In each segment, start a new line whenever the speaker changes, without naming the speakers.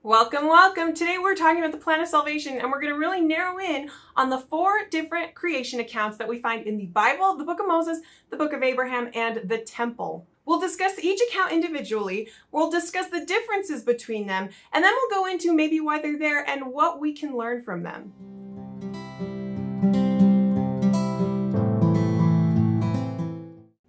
Welcome, welcome. Today we're talking about the plan of salvation, and we're going to really narrow in on the 4 different creation accounts that we find in the Bible, the book of Moses, the book of Abraham, and the temple. We'll discuss each account individually, we'll discuss the differences between them, and then we'll go into maybe why they're there and what we can learn from them.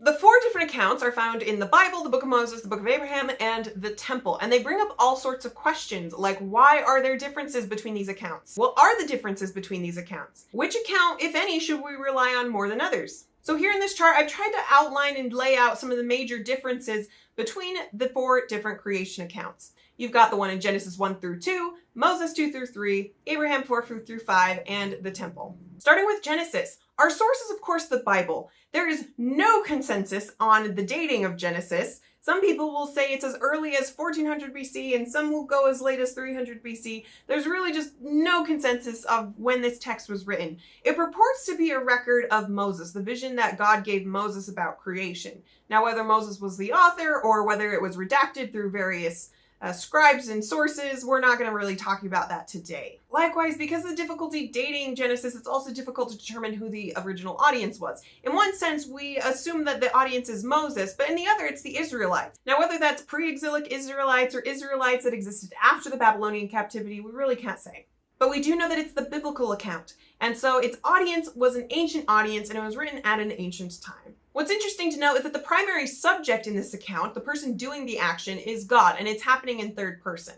The 4 different accounts are found in the Bible, the book of Moses, the book of Abraham, and the temple. And they bring up all sorts of questions, like why are there differences between these accounts? What are the differences between these accounts? Which account, if any, should we rely on more than others? So here in this chart, I've tried to outline and lay out some of the major differences between the 4 different creation accounts. You've got the one in Genesis 1 through 2, Moses 2 through 3, Abraham 4 through 5, and the temple. Starting with Genesis, our source is of course the Bible. There is no consensus on the dating of Genesis. Some people will say it's as early as 1400 BC and some will go as late as 300 BC. There's really just no consensus of when this text was written. It purports to be a record of Moses, the vision that God gave Moses about creation. Now, whether Moses was the author or whether it was redacted through various scribes and sources, we're not going to really talk about that today. Likewise, because of the difficulty dating Genesis, it's also difficult to determine who the original audience was. In one sense, we assume that the audience is Moses, but in the other, it's the Israelites. Now, whether that's pre-exilic Israelites or Israelites that existed after the Babylonian captivity, we really can't say. But we do know that it's the biblical account, and so its audience was an ancient audience and it was written at an ancient time. What's interesting to note is that the primary subject in this account, the person doing the action, is God, and it's happening in third person.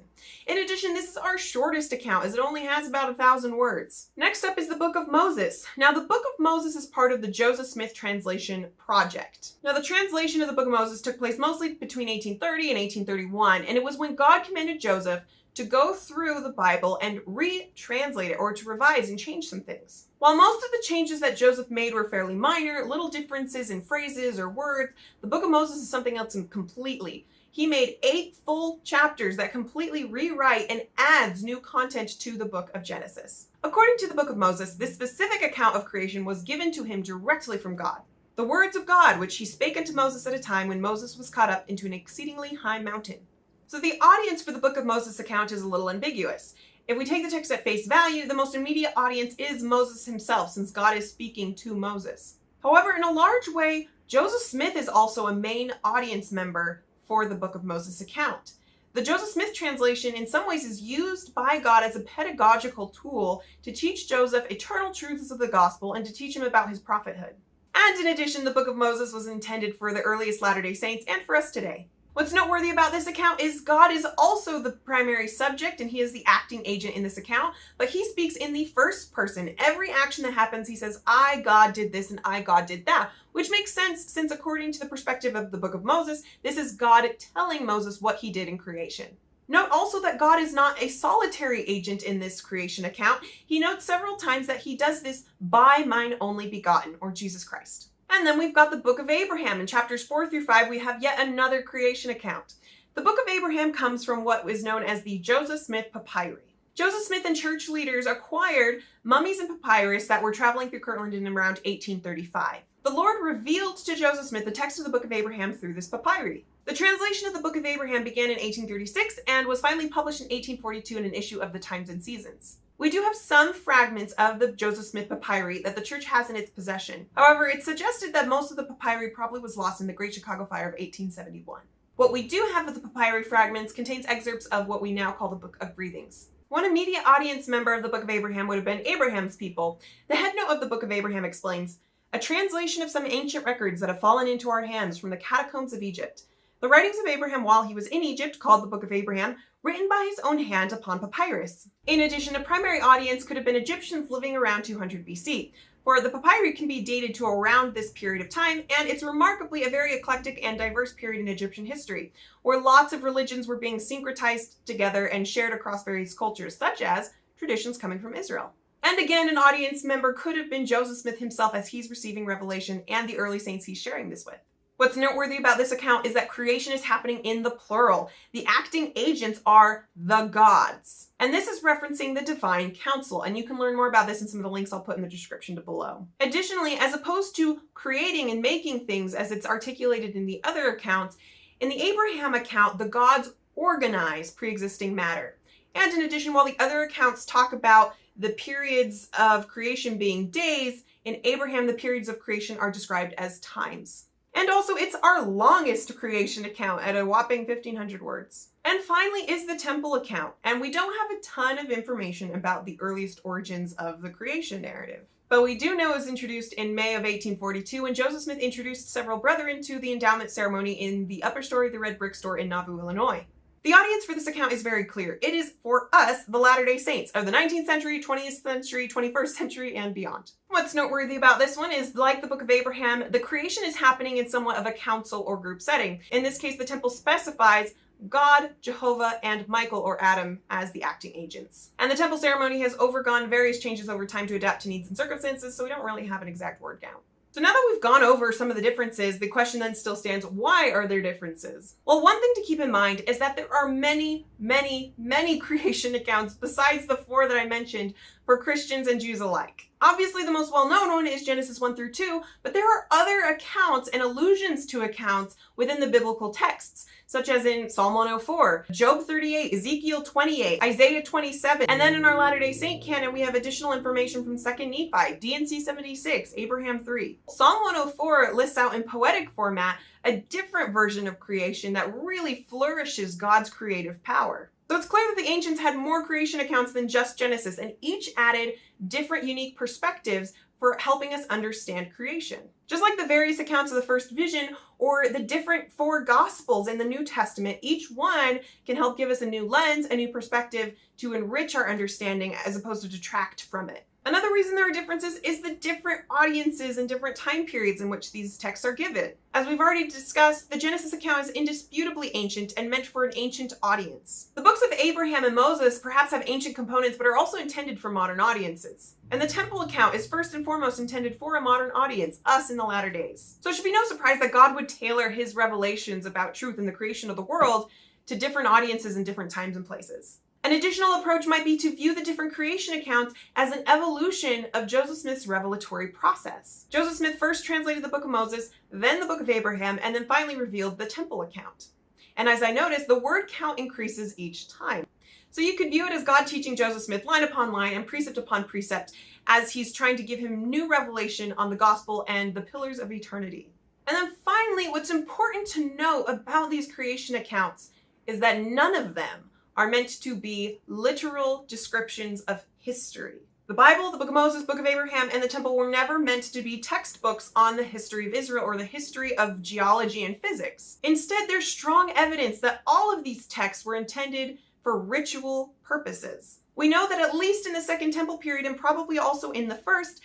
In addition, this is our shortest account as it only has about 1,000 words. Next up is the book of Moses. Now, the book of Moses is part of the Joseph Smith translation project. Now, the translation of the book of Moses took place mostly between 1830 and 1831, and it was when God commanded Joseph to go through the Bible and retranslate it, or to revise and change some things. While most of the changes that Joseph made were fairly minor, little differences in phrases or words, the book of Moses is something else completely. He made 8 full chapters that completely rewrite and adds new content to the book of Genesis. According to the book of Moses, this specific account of creation was given to him directly from God. The words of God, which he spake unto Moses at a time when Moses was caught up into an exceedingly high mountain. So the audience for the book of Moses account is a little ambiguous. If we take the text at face value, the most immediate audience is Moses himself, since God is speaking to Moses. However, in a large way, Joseph Smith is also a main audience member for the book of Moses account. The Joseph Smith translation in some ways is used by God as a pedagogical tool to teach Joseph eternal truths of the gospel and to teach him about his prophethood. And in addition, the book of Moses was intended for the earliest Latter-day Saints and for us today. What's noteworthy about this account is God is also the primary subject and he is the acting agent in this account, but he speaks in the first person. Every action that happens, he says, I, God, did this and I, God, did that, which makes sense since according to the perspective of the book of Moses, this is God telling Moses what he did in creation. Note also that God is not a solitary agent in this creation account. He notes several times that he does this by mine only begotten, or Jesus Christ. And then we've got the book of Abraham. In chapters 4 through 5, we have yet another creation account. The book of Abraham comes from what is known as the Joseph Smith papyri. Joseph Smith and church leaders acquired mummies and papyrus that were traveling through Kirtland in around 1835. The Lord revealed to Joseph Smith the text of the book of Abraham through this papyri. The translation of the book of Abraham began in 1836 and was finally published in 1842 in an issue of the Times and Seasons. We do have some fragments of the Joseph Smith papyri that the church has in its possession. However, it's suggested that most of the papyri probably was lost in the Great Chicago Fire of 1871. What we do have of the papyri fragments contains excerpts of what we now call the Book of Breathings. One immediate audience member of the Book of Abraham would have been Abraham's people. The headnote of the Book of Abraham explains, a translation of some ancient records that have fallen into our hands from the catacombs of Egypt. The writings of Abraham while he was in Egypt, called the Book of Abraham, written by his own hand upon papyrus. In addition, a primary audience could have been Egyptians living around 200 BC, for the papyri can be dated to around this period of time, and it's remarkably a very eclectic and diverse period in Egyptian history, where lots of religions were being syncretized together and shared across various cultures, such as traditions coming from Israel. And again, an audience member could have been Joseph Smith himself as he's receiving revelation and the early saints he's sharing this with. What's noteworthy about this account is that creation is happening in the plural. The acting agents are the gods. And this is referencing the divine council, and you can learn more about this in some of the links I'll put in the description below. Additionally, as opposed to creating and making things as it's articulated in the other accounts, in the Abraham account, the gods organize pre-existing matter. And in addition, while the other accounts talk about the periods of creation being days, in Abraham, the periods of creation are described as times. And also, it's our longest creation account at a whopping 1,500 words. And finally is the temple account, and we don't have a ton of information about the earliest origins of the creation narrative. But we do know it was introduced in May of 1842 when Joseph Smith introduced several brethren to the endowment ceremony in the upper story of the Red Brick Store in Nauvoo, Illinois. The audience for this account is very clear. It is for us, the Latter-day Saints of the 19th century, 20th century, 21st century, and beyond. What's noteworthy about this one is, like the Book of Abraham, the creation is happening in somewhat of a council or group setting. In this case, the temple specifies God, Jehovah, and Michael or Adam as the acting agents. And the temple ceremony has overgone various changes over time to adapt to needs and circumstances, so we don't really have an exact word count. So now that we've gone over some of the differences, the question then still stands, why are there differences? Well, one thing to keep in mind is that there are many creation accounts besides the 4 that I mentioned for Christians and Jews alike. Obviously, the most well-known one is Genesis 1 through 2, but there are other accounts and allusions to accounts within the biblical texts, such as in Psalm 104, Job 38, Ezekiel 28, Isaiah 27, and then in our Latter-day Saint canon, we have additional information from 2 Nephi, D&C 76, Abraham 3. Psalm 104 lists out in poetic format a different version of creation that really flourishes God's creative power. So it's clear that the ancients had more creation accounts than just Genesis, and each added different unique perspectives for helping us understand creation. Just like the various accounts of the first vision or the different 4 gospels in the New Testament, each one can help give us a new lens, a new perspective to enrich our understanding as opposed to detract from it. Another reason there are differences is the different audiences and different time periods in which these texts are given. As we've already discussed, the Genesis account is indisputably ancient and meant for an ancient audience. The books of Abraham and Moses perhaps have ancient components, but are also intended for modern audiences. And the temple account is first and foremost intended for a modern audience, us in the latter days. So it should be no surprise that God would tailor his revelations about truth and the creation of the world to different audiences in different times and places. An additional approach might be to view the different creation accounts as an evolution of Joseph Smith's revelatory process. Joseph Smith first translated the Book of Moses, then the Book of Abraham, and then finally revealed the temple account. And as I noticed, the word count increases each time. So you could view it as God teaching Joseph Smith line upon line and precept upon precept as he's trying to give him new revelation on the gospel and the pillars of eternity. And then finally, what's important to know about these creation accounts is that none of them are meant to be literal descriptions of history. The Bible, the Book of Moses, Book of Abraham, and the Temple were never meant to be textbooks on the history of Israel or the history of geology and physics. Instead, there's strong evidence that all of these texts were intended for ritual purposes. We know that at least in the Second Temple period, and probably also in the first,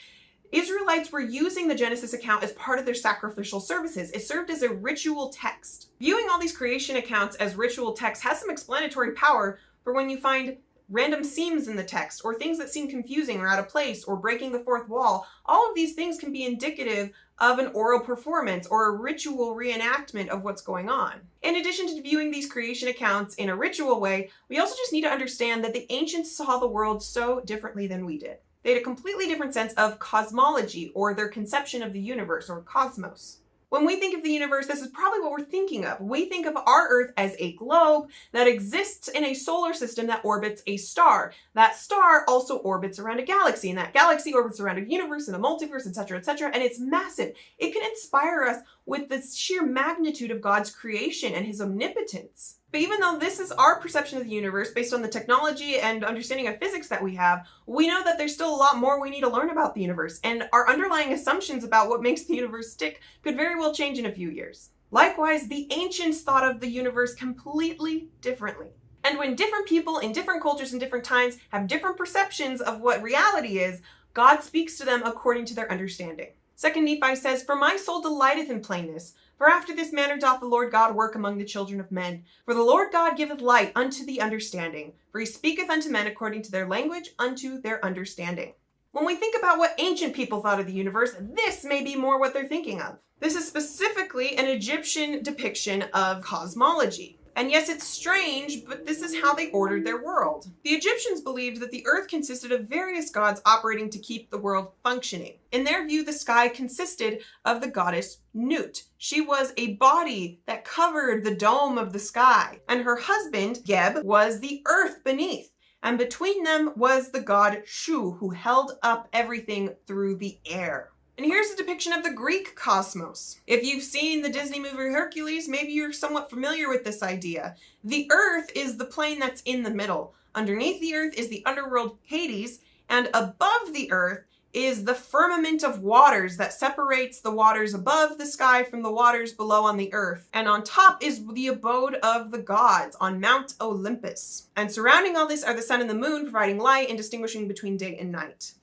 Israelites were using the Genesis account as part of their sacrificial services. It served as a ritual text. Viewing all these creation accounts as ritual texts has some explanatory power for when you find random seams in the text, or things that seem confusing or out of place, or breaking the fourth wall. All of these things can be indicative of an oral performance or a ritual reenactment of what's going on. In addition to viewing these creation accounts in a ritual way, we also just need to understand that the ancients saw the world so differently than we did. They had a completely different sense of cosmology, or their conception of the universe, or cosmos. When we think of the universe, this is probably what we're thinking of. We think of our Earth as a globe that exists in a solar system that orbits a star. That star also orbits around a galaxy, and that galaxy orbits around a universe and a multiverse, etc., and it's massive. It can inspire us with the sheer magnitude of God's creation and his omnipotence. But even though this is our perception of the universe based on the technology and understanding of physics that we have, we know that there's still a lot more we need to learn about the universe, and our underlying assumptions about what makes the universe tick could very well change in a few years. Likewise, the ancients thought of the universe completely differently. And when different people in different cultures and different times have different perceptions of what reality is, God speaks to them according to their understanding. 2 Nephi says, "For my soul delighteth in plainness, for after this manner doth the Lord God work among the children of men. For the Lord God giveth light unto the understanding, for he speaketh unto men according to their language, unto their understanding." When we think about what ancient people thought of the universe, this may be more what they're thinking of. This is specifically an Egyptian depiction of cosmology. And yes, it's strange, but this is how they ordered their world. The Egyptians believed that the earth consisted of various gods operating to keep the world functioning. In their view, the sky consisted of the goddess Nut. She was a body that covered the dome of the sky, and her husband, Geb, was the earth beneath. and between them was the god Shu, who held up everything through the air. And here's a depiction of the Greek cosmos. If you've seen the Disney movie Hercules, maybe you're somewhat familiar with this idea. The earth is the plane that's in the middle. Underneath the earth is the underworld Hades, and above the earth is the firmament of waters that separates the waters above the sky from the waters below on the earth. And on top is the abode of the gods on Mount Olympus. And surrounding all this are the sun and the moon, providing light and distinguishing between day and night.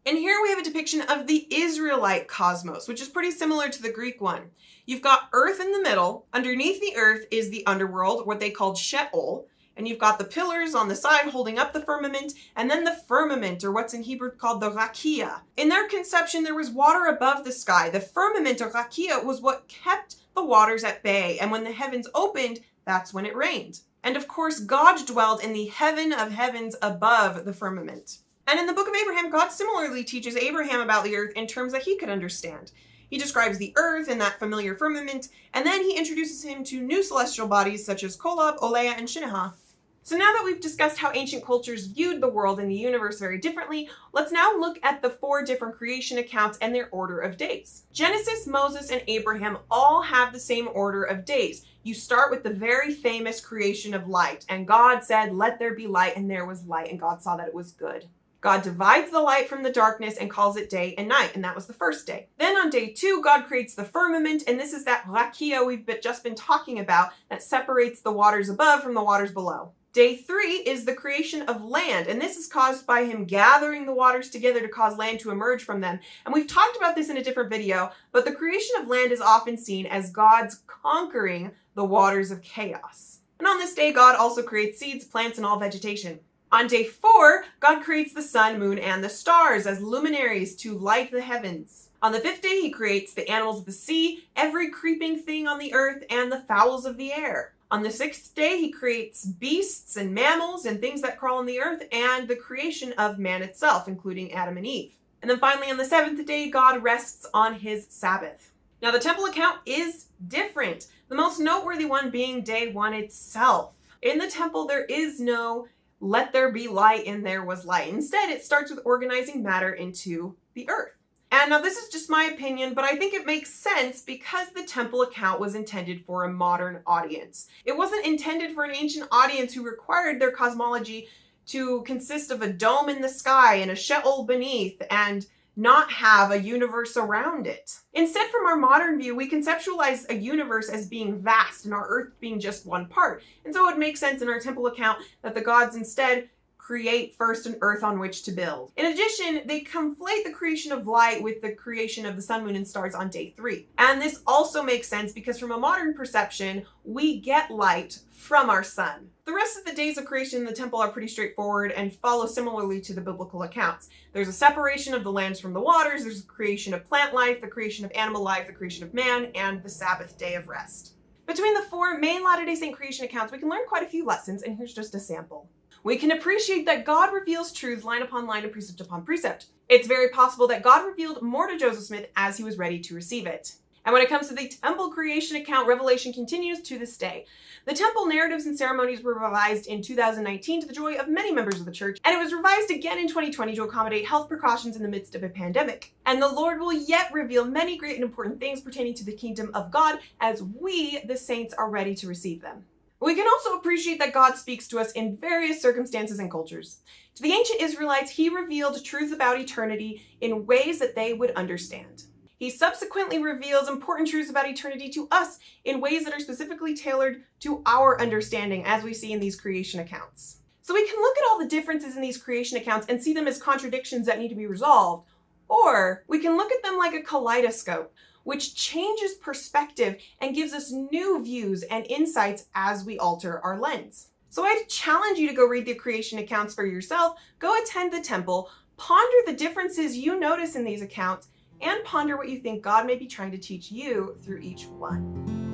And here we have a depiction of the Israelite cosmos, which is pretty similar to the Greek one. You've got earth in the middle. Underneath the earth is the underworld, what they called Sheol. And you've got the pillars on the side holding up the firmament, and then the firmament, or what's in Hebrew called the rakia. In their conception, there was water above the sky. The firmament, or rakia, was what kept the waters at bay. And when the heavens opened, that's when it rained. And of course, God dwelled in the heaven of heavens above the firmament. And in the book of Abraham, God similarly teaches Abraham about the earth in terms that he could understand. He describes the earth and that familiar firmament, and then he introduces him to new celestial bodies such as Kolob, Oleah, and Shinnah. So now that we've discussed how ancient cultures viewed the world and the universe very differently, let's now look at the 4 different creation accounts and their order of days. Genesis, Moses, and Abraham all have the same order of days. You start with the very famous creation of light, and God said, "Let there be light," and there was light, and God saw that it was good. God divides the light from the darkness and calls it day and night, and that was the first day. Then on day 2, God creates the firmament, and this is that rakia we've just been talking about that separates the waters above from the waters below. Day 3 is the creation of land, and this is caused by him gathering the waters together to cause land to emerge from them. And we've talked about this in a different video, but the creation of land is often seen as God's conquering the waters of chaos. And on this day, God also creates seeds, plants, and all vegetation. On day 4, God creates the sun, moon, and the stars as luminaries to light the heavens. On the 5th day, he creates the animals of the sea, every creeping thing on the earth, and the fowls of the air. On the 6th day, he creates beasts and mammals and things that crawl on the earth, and the creation of man itself, including Adam and Eve. And then finally, on the 7th day, God rests on his Sabbath. Now, the temple account is different, the most noteworthy one being day 1 itself. In the temple, there is no "let there be light," and there was light. Instead, it starts with organizing matter into the earth. And now this is just my opinion, but I think it makes sense because the temple account was intended for a modern audience. It wasn't intended for an ancient audience who required their cosmology to consist of a dome in the sky and a Sheol beneath and not have a universe around it. Instead, from our modern view, we conceptualize a universe as being vast and our earth being just one part. And so it makes sense in our temple account that the gods instead create first an earth on which to build. In addition, they conflate the creation of light with the creation of the sun, moon, and stars on day 3. And this also makes sense because from a modern perception, we get light from our sun. The rest of the days of creation in the temple are pretty straightforward and follow similarly to the biblical accounts. There's a separation of the lands from the waters, there's the creation of plant life, the creation of animal life, the creation of man, and the Sabbath day of rest. Between the 4 main Latter-day Saint creation accounts, we can learn quite a few lessons, and here's just a sample. We can appreciate that God reveals truths line upon line and precept upon precept. It's very possible that God revealed more to Joseph Smith as he was ready to receive it. And when it comes to the temple creation account, revelation continues to this day. The temple narratives and ceremonies were revised in 2019 to the joy of many members of the church, and it was revised again in 2020 to accommodate health precautions in the midst of a pandemic. And the Lord will yet reveal many great and important things pertaining to the kingdom of God as we, the saints, are ready to receive them. We can also appreciate that God speaks to us in various circumstances and cultures. To the ancient Israelites, he revealed truths about eternity in ways that they would understand. He subsequently reveals important truths about eternity to us in ways that are specifically tailored to our understanding, as we see in these creation accounts. So we can look at all the differences in these creation accounts and see them as contradictions that need to be resolved, or we can look at them like a kaleidoscope, which changes perspective and gives us new views and insights as we alter our lens. So I challenge you to go read the creation accounts for yourself, go attend the temple, ponder the differences you notice in these accounts, and ponder what you think God may be trying to teach you through each one.